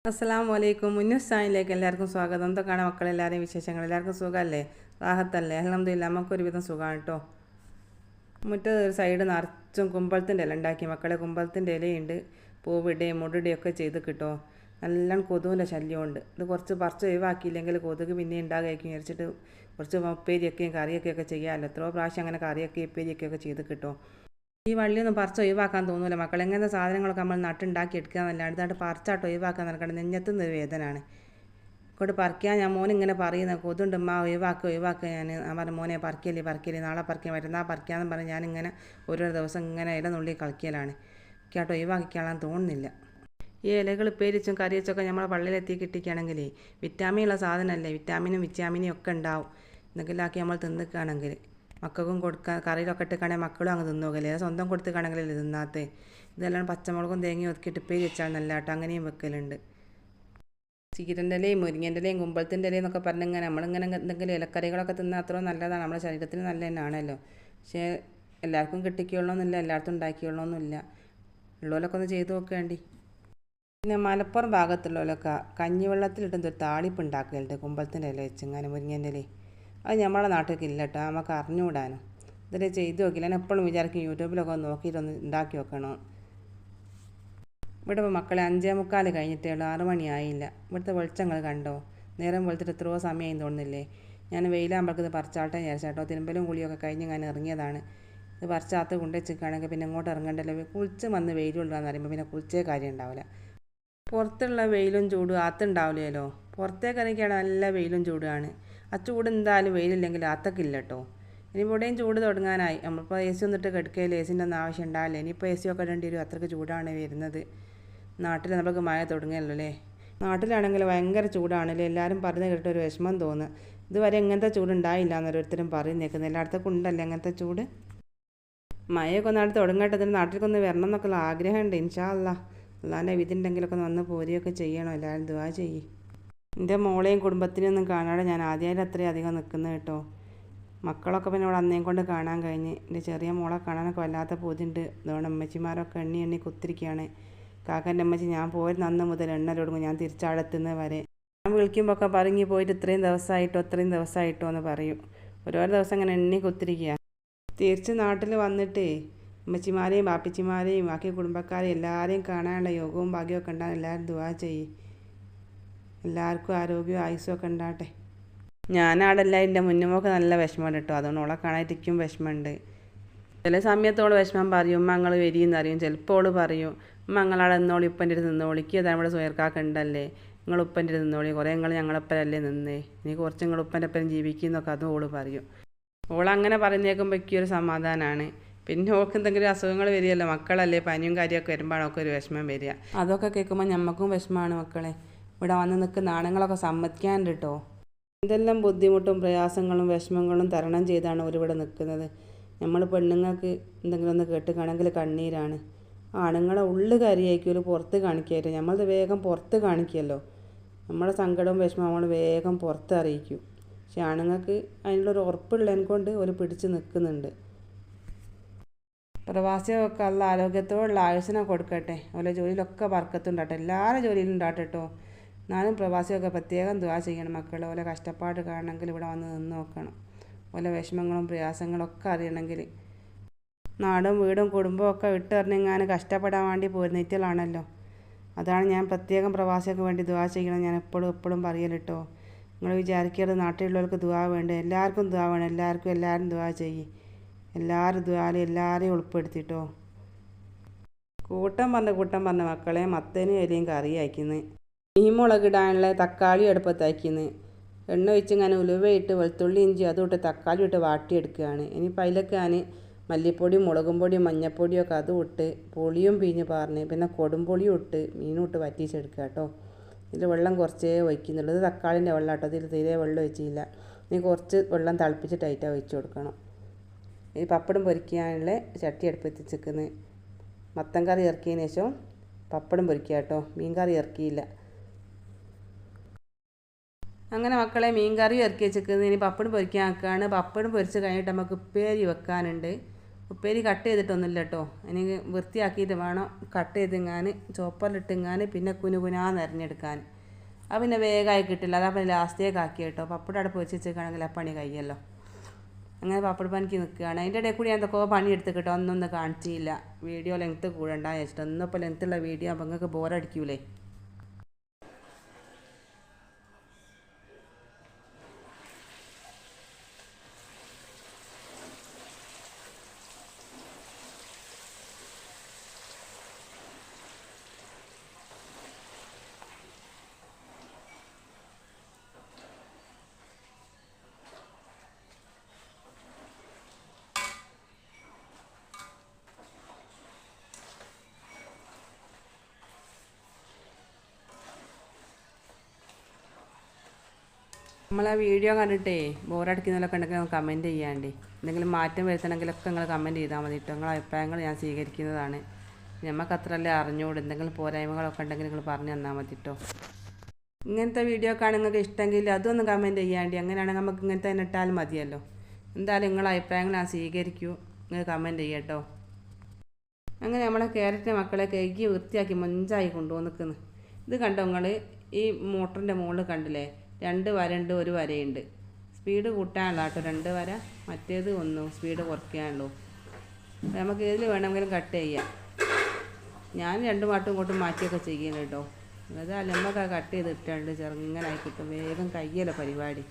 അസ്സലാമലൈക്കും. മുന്നുസ്സാനിലേക്ക് എല്ലാവർക്കും സ്വാഗതം. എന്തൊക്കെയാണ് മക്കളെല്ലാവരെയും വിശേഷങ്ങൾ? എല്ലാവർക്കും സുഖമല്ലേ? റാഹത്തല്ലേ? അൽഹംദുലില്ലാ നമുക്കൊരുവിധം സുഖമാണ് കേട്ടോ. മുറ്റത്ത് ഒരു സൈഡ് നിറച്ചും കുമ്പളത്തിൻ്റെ ഇല ഉണ്ടാക്കി മക്കളെ. കുമ്പളത്തിൻ്റെ ഇലയുണ്ട്, പൂവിടുകയും മുടിടുകയും ഒക്കെ ചെയ്ത് കിട്ടോ. നല്ലോണം കൊതുകിൻ്റെ ശല്യമുണ്ട്. ഇത് കുറച്ച് പറിച്ച് ഒഴിവാക്കിയില്ലെങ്കിൽ കൊതുക് പിന്നെ ഉണ്ടാകുമായിരിക്കും വിചാരിച്ചിട്ട് കുറച്ച് ഉപ്പേരിയൊക്കെയും കറിയൊക്കെയൊക്കെ ചെയ്യാമല്ലോ. എത്രയോ പ്രാവശ്യം അങ്ങനെ കറിയൊക്കെ ഉപ്പേരിയൊക്കെയൊക്കെ ചെയ്ത് കിട്ടോ. ഈ വള്ളിയൊന്നും പറിച്ച് ഒഴിവാക്കാൻ തോന്നില്ല മക്കൾ. എങ്ങനത്തെ സാധനങ്ങളൊക്കെ നമ്മൾ നട്ടുണ്ടാക്കി എടുക്കുക എന്നല്ല, അടുത്തായിട്ട് പറിച്ചാട്ട് ഒഴിവാക്കാൻ നടക്കണം. നെഞ്ഞത്തുനിന്ന് ഒരു വേദനയാണ്. ഇങ്ങോട്ട് പറിക്കാൻ ഞാൻ മോനിങ്ങനെ പറയുന്നത് കൊതുണ്ട് ഉമ്മ ഒഴിവാക്കുക. ഞാൻ പറഞ്ഞു മോനെ പറിക്കല്ലേ നാളെ പറിക്കാൻ മറ്റന്നാൾ പറിക്കാമെന്ന് പറഞ്ഞ് ഞാനിങ്ങനെ ഓരോ ദിവസം ഇങ്ങനെ ഇല നുള്ളി കളിക്കലാണ്. കേട്ടോ ഒഴിവാക്കിക്കാളാൻ തോന്നുന്നില്ല. ഈ ഇലകൾ ഉപ്പേരിച്ചും കറിവെച്ചൊക്കെ നമ്മളെ പള്ളിയിലെത്തി കിട്ടിക്കുകയാണെങ്കിൽ വിറ്റാമിൻ ഉള്ള സാധനമല്ലേ, വിറ്റാമിനും ഒക്കെ ഉണ്ടാവും. എന്തെങ്കിലുമാക്കി നമ്മൾ തിന്നിക്കുകയാണെങ്കിൽ മക്കൾക്കും കൊടുക്കാൻ കറിയിലൊക്കെ ഇട്ടിക്കാണെങ്കിൽ മക്കളും അങ്ങ് തിന്നുകയല്ലേ. സ്വന്തം കൊടുത്തിക്കാണെങ്കിലല്ലേ തിന്നാത്തേ. ഇതെല്ലാം പച്ചമുളകും തേങ്ങയും ഒതുക്കിയിട്ട് ഉപ്പേരി വെച്ചാൽ നല്ല കേട്ടോ. അങ്ങനെയും വെക്കലുണ്ട്. ചീരൻ്റെ ഇലയും മുരിങ്ങൻ്റെ ഇലയും കുമ്പളത്തിൻ്റെ ഇലയും എന്നൊക്കെ പറഞ്ഞിങ്ങനെ നമ്മളിങ്ങനെ എന്തെങ്കിലും ഇലക്കറികളൊക്കെ തിന്നാൽ അത്രയും നല്ലതാണ്, നമ്മുടെ ശരീരത്തിന് നല്ല തന്നെയാണല്ലോ. പക്ഷേ എല്ലാവർക്കും കിട്ടിക്കുള്ളൊന്നുമില്ല, എല്ലായിടത്തും ഉണ്ടാക്കിയുള്ളൊന്നുമില്ല. ഉള്ളവരൊക്കെ ഒന്ന് ചെയ്ത് നോക്കേണ്ടി. പിന്നെ മലപ്പുറം ഭാഗത്തുള്ളവരൊക്കെ കഞ്ഞിവെള്ളത്തിലിട്ടൊരു താളിപ്പ് ഉണ്ടാക്കലുണ്ട് കുമ്പളത്തിൻ്റെ ഇല വെച്ച് ഇങ്ങനെ മുരിങ്ങൻ്റെ ഇല. അത് നമ്മളെ നാട്ടിലേക്ക് ഇല്ല കേട്ടോ, നമുക്ക് അറിഞ്ഞുകൂടാനും. ഇതിൽ ചെയ്ത് നോക്കില്ല. ഞാൻ എപ്പോഴും വിചാരിക്കും യൂട്യൂബിലൊക്കെ ഉണ്ടാക്കി നോക്കണം. ഇവിടെ ഇപ്പോൾ മക്കളെ 5:45 കഴിഞ്ഞിട്ടേ ഉള്ളൂ, 6 മണിയായില്ല. ഇവിടുത്തെ വെളിച്ചങ്ങൾ കണ്ടോ? നേരം വെളുത്തിട്ട് എത്രയോ സമയം തോന്നുന്നില്ലേ. ഞാൻ വെയിലാകുമ്പോഴേക്ക് ഇത് പറിച്ചാട്ടെ വിചാരിച്ചാട്ടോ. തിരുമ്പലും കുളിയൊക്കെ കഴിഞ്ഞ് ഞാൻ ഇറങ്ങിയതാണ്. ഇത് പറിച്ചാത്ത് കൊണ്ടുവച്ചിരിക്കുകയാണെങ്കിൽ പിന്നെ ഇങ്ങോട്ട് ഇറങ്ങണ്ടല്ലോ. കുളിച്ച് വന്ന് വെയിലുള്ളതെന്ന് പറയുമ്പോൾ പിന്നെ കുളിച്ചേ കാര്യം ഉണ്ടാവില്ല. പുറത്തുള്ള വെയിലും ചൂടും അകത്തുണ്ടാവില്ലല്ലോ. പുറത്തേക്ക് ഇറങ്ങിയാണ് നല്ല വെയിലും ചൂടുമാണ്. ആ ചൂട് എന്തായാലും വെയിലില്ലെങ്കിൽ അകത്തൊക്കില്ല കേട്ടോ. ഇനി ഇവിടെയും ചൂട് തുടങ്ങാനായി. നമ്മളിപ്പോൾ എ സി ഒന്നിട്ട് കിടക്കുകയില്ല, എ സിൻ്റെ ഒന്നും ആവശ്യം ഉണ്ടാവില്ല. ഇനിയിപ്പോൾ എ സി ഒക്കെ ഇടേണ്ടി വരും, അത്രയ്ക്ക് ചൂടാണ് വരുന്നത്. നാട്ടിൽ നമുക്ക് മഴ തുടങ്ങിയല്ലോ അല്ലേ. നാട്ടിലാണെങ്കിൽ ഭയങ്കര ചൂടാണല്ലേ. എല്ലാവരും പറഞ്ഞ് കേട്ടിട്ട് ഒരു വിഷമം തോന്നുക. ഇതുവരെ ഇങ്ങനത്തെ ചൂടുണ്ടായില്ല എന്നോരോരുത്തരും പറയുന്നേക്കുന്നത്. എല്ലായിടത്തും ഉണ്ടല്ലേ അങ്ങനത്തെ ചൂട്. മഴയൊക്കെ ഒന്നാട് തുടങ്ങേണ്ടതിന് നാട്ടിലേക്കൊന്ന് വരണം എന്നൊക്കെയുള്ള ആഗ്രഹമുണ്ട്. ഇൻഷാ അല്ലാ. അല്ലാതെ വിധിണ്ടെങ്കിലൊക്കെ ഒന്ന് വന്ന് പോരുകയൊക്കെ ചെയ്യണം. എല്ലാവരും ദുആ ചെയ്യും. എൻ്റെ മോളെയും കുടുംബത്തിനെയൊന്നും കാണാതെ ഞാൻ ആദ്യമായിട്ട് അത്രയും അധികം നിൽക്കുന്നത് കേട്ടോ. മക്കളൊക്കെ പിന്നെ ഇവിടെ അന്നേം കൊണ്ട് കാണാൻ കഴിഞ്ഞ്. എൻ്റെ ചെറിയ മോളെ കാണാനൊക്കെ വല്ലാത്ത പൂതിയുണ്ട്. അതുകൊണ്ട് അമ്മച്ചിമാരൊക്കെ എണ്ണി കുത്തിരിക്കുകയാണ്. കാക്കൻ്റെ അമ്മച്ചി ഞാൻ പോയിരുന്ന അന്ന് മുതൽ എണ്ണൽ തുടങ്ങും, ഞാൻ തിരിച്ചവിടെത്തുന്നത് വരെ. ഞാൻ വിളിക്കുമ്പോൾ ഒക്കെ പറഞ്ഞ് പോയിട്ട് ഇത്രയും ദിവസമായിട്ടോ എന്ന് പറയും. ഓരോ ദിവസം ഇങ്ങനെ എണ്ണി കുത്തിരിക്കുക. തിരിച്ച് നാട്ടിൽ വന്നിട്ട് അമ്മച്ചിമാരെയും ബാപ്പിച്ചിമാരെയും ബാക്കി കുടുംബക്കാരെയും എല്ലാവരെയും കാണാനുള്ള യോഗവും ഭാഗ്യമൊക്കെ ഉണ്ടാകും. എല്ലാവരും ദുആ ചെയ്യും. എല്ലാവർക്കും ആരോഗ്യവും ആയുസ്സും ഒക്കെ ഉണ്ടാകട്ടെ. ഞാനാടല്ല എൻ്റെ മുന്നുമൊക്കെ നല്ല വിഷമമുണ്ട് കേട്ടോ. അതുകൊണ്ട് ഓളെ കാണാതിരിക്കും വിഷമമുണ്ട്. ചില സമയത്തോളം വിഷമം പറയും, ഉമ്മ നിങ്ങൾ വരിയെന്ന് അറിയും. ചിലപ്പോൾ ഓള് പറയും ഉമ്മ നിങ്ങളവിടെ നിന്നോളി, ഉപ്പൻ്റെ അടുത്ത് നിന്നോളിക്ക് അതാണ് ഇവിടെ സുയർക്കാക്കുണ്ടല്ലേ, നിങ്ങൾ ഉപ്പൻ്റെ അടുത്ത് നിന്നോളി, കുറേ നിങ്ങൾ ഞങ്ങളൊപ്പരല്ലേ നിന്നേ, ഇനി കുറച്ച് നിങ്ങൾ ഉപ്പൻ്റെ ഒപ്പം ജീവിക്കുന്നൊക്കെ അതും ഓള് പറയും. ഓളങ്ങനെ പറയുന്നേക്കുമ്പോൾ എനിക്കൊരു സമാധാനമാണ്. പിന്നെ ഓൾക്ക് എന്തെങ്കിലും അസുഖങ്ങൾ വരികയല്ലോ, മക്കളല്ലേ, പനിയും കാര്യമൊക്കെ വരുമ്പോഴാണ് ഒക്കെ ഒരു വിഷമം വരിക. അതൊക്കെ കേൾക്കുമ്പോൾ ഞമ്മക്കും വിഷമമാണ് മക്കളെ. ഇവിടെ വന്ന് നിൽക്കുന്ന ആണുങ്ങളൊക്കെ സമ്മതിക്കാണ്ട് കേട്ടോ. എന്തെല്ലാം ബുദ്ധിമുട്ടും പ്രയാസങ്ങളും വിഷമങ്ങളും തരണം ചെയ്താണ് ഒരുവിടെ നിൽക്കുന്നത്. നമ്മൾ പെണ്ണുങ്ങൾക്ക് എന്തെങ്കിലും ഒന്ന് കേട്ടുകാണെങ്കിൽ കണ്ണീരാണ്. ആണുങ്ങളെ ഉള്ളു കാര്യമായിരിക്കും പുറത്ത് കാണിക്കായിട്ട്. നമ്മളത് വേഗം പുറത്ത് കാണിക്കുമല്ലോ. നമ്മുടെ സങ്കടവും വിഷമവും നമ്മൾ വേഗം പുറത്ത് അറിയിക്കും. പക്ഷെ ആണുങ്ങൾക്ക് അതിനുള്ളൊരു ഉറപ്പുള്ളതിനെ കൊണ്ട് ഒരു പിടിച്ച് നിൽക്കുന്നുണ്ട്. പ്രവാസികൾക്ക് ഉള്ള ആരോഗ്യത്തോടുള്ള ആയുസ്സിനെ കൊടുക്കട്ടെ. അതുപോലെ ജോലിയിലൊക്കെ ബർക്കത്തുണ്ടാകട്ടെ, എല്ലാവരും ജോലിയിലും ഉണ്ടാകട്ടെ കേട്ടോ. എന്നാലും പ്രവാസികൾക്ക് പ്രത്യേകം ദുആ ചെയ്യണം മക്കൾ. ഓലെ കഷ്ടപ്പാട് കാണണമെങ്കിൽ ഇവിടെ വന്ന് നിന്ന് നോക്കണം. ഓലെ വിഷമങ്ങളും പ്രയാസങ്ങളൊക്കെ അറിയണമെങ്കിൽ. നാടും വീടും കുടുംബവും ഒക്കെ വിട്ടെറിഞ്ഞെങ്ങാനും കഷ്ടപ്പെടാൻ വേണ്ടി പോരുന്നിറ്റലാണല്ലോ. അതാണ് ഞാൻ പ്രത്യേകം പ്രവാസികൾക്ക് വേണ്ടി ദുആ ചെയ്യണം ഞാൻ എപ്പോഴും പറയൽ കേട്ടോ. നിങ്ങൾ വിചാരിക്കരുത് നാട്ടിലുള്ളവർക്ക് ദുആ വേണ്ടേ. എല്ലാവർക്കും ദുആ വേണം. എല്ലാവരും ദുആ ചെയ്യും. എല്ലാവരും ദുആയിൽ എല്ലാവരെയും ഉൾപ്പെടുത്തിട്ടോ. കൂട്ടം പറഞ്ഞ മക്കളെ മത്തനും എലിയും കറി അയക്കുന്നത്. മീൻ മുളകിടാനുള്ള തക്കാളി അടുപ്പത്ത് അയക്കുന്നത്. എണ്ണ ഒഴിച്ച് ഞാൻ ഉലുവയിട്ട് വെളുത്തുള്ളി ഇഞ്ചി അതും തക്കാളി ഇട്ട് വാട്ടിയെടുക്കുകയാണ്. ഇനിയിപ്പോൾ അതിലൊക്കെ ഞാൻ മല്ലിപ്പൊടിയും മുളകും പൊടിയും മഞ്ഞൾപ്പൊടിയും ഒക്കെ അതും ഇട്ട് പുളിയും പിഴിഞ്ഞ് പറഞ്ഞ് പിന്നെ കൊടുംപുളിയും ഇട്ട് മീനും ഇട്ട് വറ്റിച്ചെടുക്കുക കേട്ടോ. ഇതിൽ വെള്ളം കുറച്ചേ ഒഴിക്കുന്നുള്ളൂ. ഇത് തക്കാളിൻ്റെ വെള്ളം കേട്ടോ, ഇതിൽ തീരെ വെള്ളം ഒഴിച്ചില്ല. ഇനി കുറച്ച് വെള്ളം തിളപ്പിച്ചിട്ടായിട്ട് ഒഴിച്ച് കൊടുക്കണം. ഇനി പപ്പടം പൊരിക്കാനുള്ള ചട്ടി അടുപ്പത്ത് വെച്ചിരിക്കുന്നത്. മത്തൻ കറി ഇറക്കിയതിന് ശേഷം പപ്പടം പൊരിക്കുക കേട്ടോ, മീൻ കറി ഇറക്കിയില്ല. അങ്ങനെ മക്കളെ മീൻ കറി ഇറക്കി വെച്ചിരിക്കുന്നത്. ഇനി പപ്പടം പൊരിക്കാൻ ആക്കുകയാണ്. പപ്പടം പൊരിച്ച് കഴിഞ്ഞിട്ട് നമുക്ക് ഉപ്പേരി വെക്കാനുണ്ട്. ഉപ്പേരി കട്ട് ചെയ്തിട്ടൊന്നുമില്ല കേട്ടോ, ഇനി വൃത്തിയാക്കിയിട്ട് വേണം കട്ട് ചെയ്തിങ്ങാൻ ചോപ്പറിലിട്ടിങ്ങാൻ പിന്നെ കുനുകുനാന്ന് അരിഞ്ഞെടുക്കാൻ. അത് പിന്നെ വേഗമായി കിട്ടില്ല, അതാ പിന്നെ ലാസ്റ്റേക്ക് ആക്കി കേട്ടോ. പപ്പടം അവിടെ പൊരിച്ച് വെച്ചിരിക്കുകയാണെങ്കിൽ ആ പണി കഴിയല്ലോ. അങ്ങനെ പപ്പട പണിക്ക് നിൽക്കുകയാണ്. അതിൻ്റെ ഇടയിൽ കൂടി ഞാൻ എന്തൊക്കെ പണിയെടുത്ത് കേട്ടോ, ഒന്നൊന്നും കാണിച്ചില്ല. വീഡിയോ ലെങ്ത്ത് കൂടണ്ടാന്ന് വെച്ചിട്ട്. ഒന്നിപ്പോൾ ലെങ്ത്തുള്ള വീഡിയോ അപ്പോൾ നിങ്ങൾക്ക് ബോറടിക്കൂലേ. നമ്മളെ വീഡിയോ കണ്ടിട്ടേ ബോറടിക്കുന്നതിലൊക്കെ ഉണ്ടെങ്കിൽ കമൻറ്റ് ചെയ്യാണ്ട്. എന്തെങ്കിലും മാറ്റം വരുത്തണമെങ്കിലൊക്കെ നിങ്ങൾ കമൻറ്റ് ചെയ്താൽ മതി കേട്ടോ. നിങ്ങളുടെ അഭിപ്രായങ്ങൾ ഞാൻ സ്വീകരിക്കുന്നതാണ്. നമുക്ക് അത്രയല്ലേ അറിഞ്ഞുകൂടും. എന്തെങ്കിലും പോരായ്മകളൊക്കെ ഉണ്ടെങ്കിൽ നിങ്ങൾ പറഞ്ഞു തന്നാൽ മതി കേട്ടോ. ഇങ്ങനത്തെ വീഡിയോ ഒക്കെ നിങ്ങൾക്ക് ഇഷ്ടമെങ്കിൽ അതൊന്ന് കമൻറ്റ് ചെയ്യാണ്ട്. അങ്ങനെയാണെങ്കിൽ നമുക്ക് ഇങ്ങനത്തെ തന്നെ ഇട്ടാലും മതിയല്ലോ. എന്തായാലും നിങ്ങളുടെ അഭിപ്രായങ്ങൾ ഞാൻ സ്വീകരിക്കൂ. നിങ്ങൾ കമൻറ്റ് ചെയ്യാം കേട്ടോ. അങ്ങനെ നമ്മളെ ക്യാരറ്റിൻ്റെ മക്കളെ കഴുകി വൃത്തിയാക്കി മൊഞ്ചായി കൊണ്ടുപോയി നിൽക്കുന്നു. ഇത് കണ്ടോ നിങ്ങൾ, ഈ മോട്ടറിൻ്റെ മുകളിൽ കണ്ടില്ലേ 2 വരയുണ്ട്, 1 വരയുണ്ട്. സ്പീഡ് കൂട്ടാനുള്ള കേട്ടോ 2 വര, മറ്റേത് 1 സ്പീഡ് കുറയ്ക്കാനുള്ളൂ. നമുക്ക് ഇതിൽ വേണമെങ്കിലും കട്ട് ചെയ്യാം. ഞാൻ 2 പാട്ടും ഇങ്ങോട്ടും മാറ്റിയൊക്കെ ചെയ്യുന്നുണ്ട് കേട്ടോ. അത് അലമ്പൊക്കെ കട്ട് ചെയ്തിട്ടുണ്ട്, ചെറുങ്ങനായി കിട്ടും. വേഗം കയ്യല്ലോ പരിപാടി.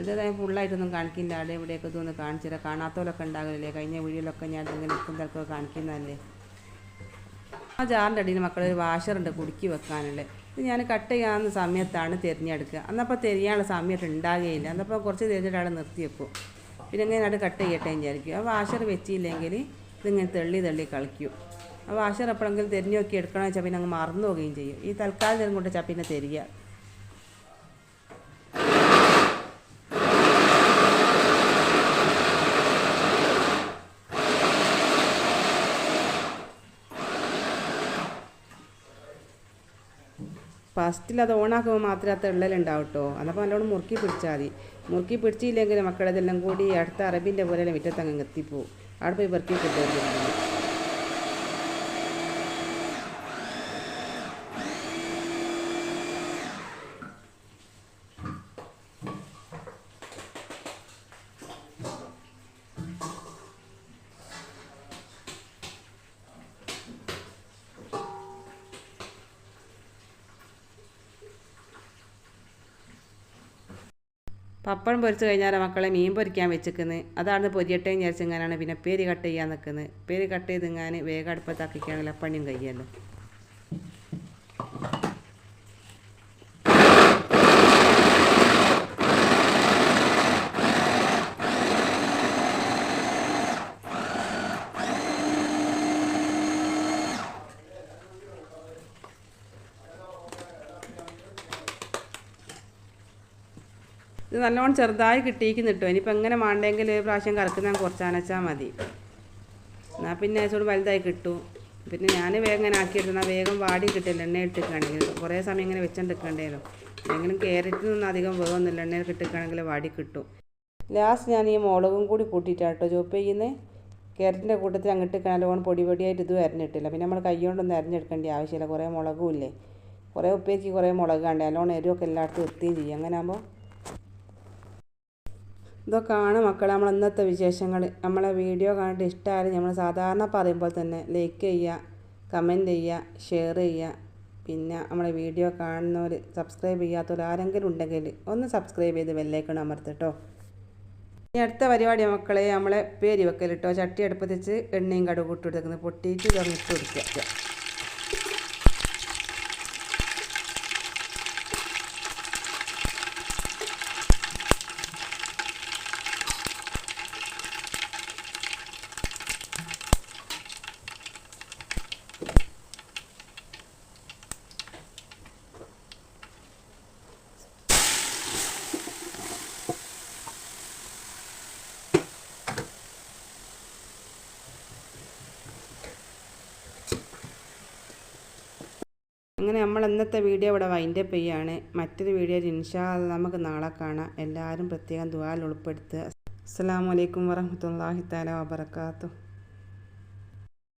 ചിലത് ഫുള്ളായിട്ടൊന്നും കാണിക്കില്ല. അവിടെ ഇവിടെയൊക്കെ ഇതൊന്ന് കാണിച്ചില്ല. കാണാത്തവരൊക്കെ ഉണ്ടാകില്ലേ, കഴിഞ്ഞ വീഡിയോയിലൊക്കെ ഞാൻ ഇങ്ങനെ നിൽക്കും തിരക്കൊക്കെ കാണിക്കുന്നതല്ലേ. ആ ജാറിൻ്റെ അടിയിൽ മക്കളൊരു വാഷറുണ്ട് കുടുക്കി വെക്കാനുള്ളത്. ഇത് ഞാൻ കട്ട് ചെയ്യാവുന്ന സമയത്താണ് തിരഞ്ഞെടുക്കുക. അന്നപ്പോൾ തിരിയാനുള്ള സമയത്ത് ഉണ്ടാകുകയില്ല. അന്നപ്പോൾ കുറച്ച് തിരിഞ്ഞിട്ട് അവിടെ നിർത്തി വെക്കും. പിന്നെ ഇങ്ങനെ അത് കട്ട് ചെയ്യട്ടെ വിചാരിക്കും. ആ വാഷർ വെച്ചില്ലെങ്കിൽ ഇതിങ്ങനെ തള്ളി കളിക്കും. ആ വാഷർ എപ്പോഴെങ്കിലും തിരിഞ്ഞു നോക്കി എടുക്കണമെന്ന് വെച്ചാൽ പിന്നെ അങ്ങ് മറന്നു പോവുകയും ചെയ്യും. ഈ തൽക്കാലം നേരം കൊണ്ട് വെച്ചാൽ പിന്നെ തിരിയുക. ഫസ്റ്റിൽ അത് ഓണാക്കുമ്പോൾ മാത്രമേ അത് തെള്ളലുണ്ടാവും കേട്ടോ. അതപ്പോൾ നല്ലോണം മുറുക്കി പിടിച്ചാൽ മതി. മുറുക്കി പിടിച്ചില്ലെങ്കിൽ മക്കളതെല്ലാം കൂടി അടുത്ത അറബിൻ്റെ പോലെ മുറ്റത്തങ്ങ് എത്തിപ്പോവും. അവിടെ പോയി പെറുക്കി കിട്ടും. പപ്പടം പൊരിച്ച് കഴിഞ്ഞാൽ മക്കളെ മീൻ പൊരിക്കാൻ വെച്ചിരിക്കുന്നത്. അതാണ് പൊരിയട്ടെ വിചാരിച്ച് ഇങ്ങനെയാണ് പിന്നെ പേര് കട്ട് ചെയ്യാൻ നിൽക്കുന്നത്. പേര് കട്ട് ചെയ്ത് ഇങ്ങനെ വേഗം അടുപ്പത്താക്കിക്കുകയാണെങ്കിൽ പണിയും കഴിയുമല്ലോ. ഇത് നല്ലോണം ചെറുതായി കിട്ടിയിരിക്കുന്നു കേട്ടോ. ഇനിയിപ്പോൾ എങ്ങനെ വേണ്ടെങ്കിൽ ഒരു പ്രാവശ്യം കറക്കുന്ന കുറച്ച് അനച്ചാൽ മതി. എന്നാൽ പിന്നെ ചൂട് വലുതായി കിട്ടും. പിന്നെ ഞാൻ വേഗം ഇങ്ങനെ ആക്കിയെടുത്താൽ വേഗം വാടി കിട്ടില്ല. എണ്ണ ഇട്ടിക്കുകയാണെങ്കിൽ കുറേ സമയം ഇങ്ങനെ വെച്ചുകൊണ്ടിരിക്കണ്ടേലോ. എന്തെങ്കിലും ക്യാരറ്റിനൊന്നും അധികം വേഗമൊന്നുമില്ല, എണ്ണയിൽ കിട്ടിക്കുകയാണെങ്കിൽ വാടി കിട്ടും. ലാസ്റ്റ് ഞാൻ ഈ മുളകും കൂടി കൂട്ടിയിട്ടാണ് കേട്ടോ ചോപ്പ് ചെയ്യുന്നത്. ക്യാരറ്റിൻ്റെ കൂട്ടത്തിൽ അങ്ങോട്ട് നല്ലോണം പൊടിയായിട്ട് ഇതും അരിഞ്ഞിട്ടില്ല. പിന്നെ നമ്മൾ കൈ കൊണ്ടൊന്നും അരിഞ്ഞെടുക്കേണ്ട ആവശ്യമില്ല. കുറേ മുളകും ഇല്ലേ, കുറേ ഉപ്പേക്ക് കുറേ മുളക് കണ്ടേ, നല്ലോണം എരിവൊക്കെ എല്ലായിടത്തും എത്തുകയും ചെയ്യും. അങ്ങനെ ആകുമ്പോൾ ഇതൊക്കെയാണ് മക്കളെ നമ്മൾ ഇന്നത്തെ വിശേഷങ്ങൾ. നമ്മളെ വീഡിയോ കണ്ടിട്ട് ഇഷ്ടമായാലും നമ്മൾ സാധാരണ പറയുമ്പോൾ തന്നെ ലൈക്ക് ചെയ്യുക, കമൻറ്റ് ചെയ്യുക, ഷെയർ ചെയ്യുക. പിന്നെ നമ്മളെ വീഡിയോ കാണുന്നവർ സബ്സ്ക്രൈബ് ചെയ്യാത്തവർ ആരെങ്കിലും ഉണ്ടെങ്കിൽ ഒന്ന് സബ്സ്ക്രൈബ് ചെയ്ത് ബെല്ലൈക്കൺ അമർത്തിട്ടോ. ഇനി അടുത്ത പരിപാടി മക്കളെ നമ്മളെ പേര് വെക്കൽ കേട്ടോ. ചട്ടി അടുപ്പത്ത് വെച്ച് എണ്ണയും കടുകും ഇട്ടെടുക്കുന്നത് പൊട്ടിയിട്ട് തുറന്നിട്ട് കൊടുക്കുക. അങ്ങനെ നമ്മൾ ഇന്നത്തെ വീഡിയോ ഇവിടെ വൈൻഡപ്പ് ചെയ്യാണ്. മറ്റൊരു വീഡിയോയിൽ ഇൻഷാ അല്ലാഹ് നമുക്ക് നാളെ കാണാം. എല്ലാവരും പ്രത്യേകം ദുആയിൽ ഉൾപ്പെടുത്തുക. അസ്സലാമു അലൈക്കും വറഹ്മത്തുള്ളാഹി തആല വബറകാതുഹു.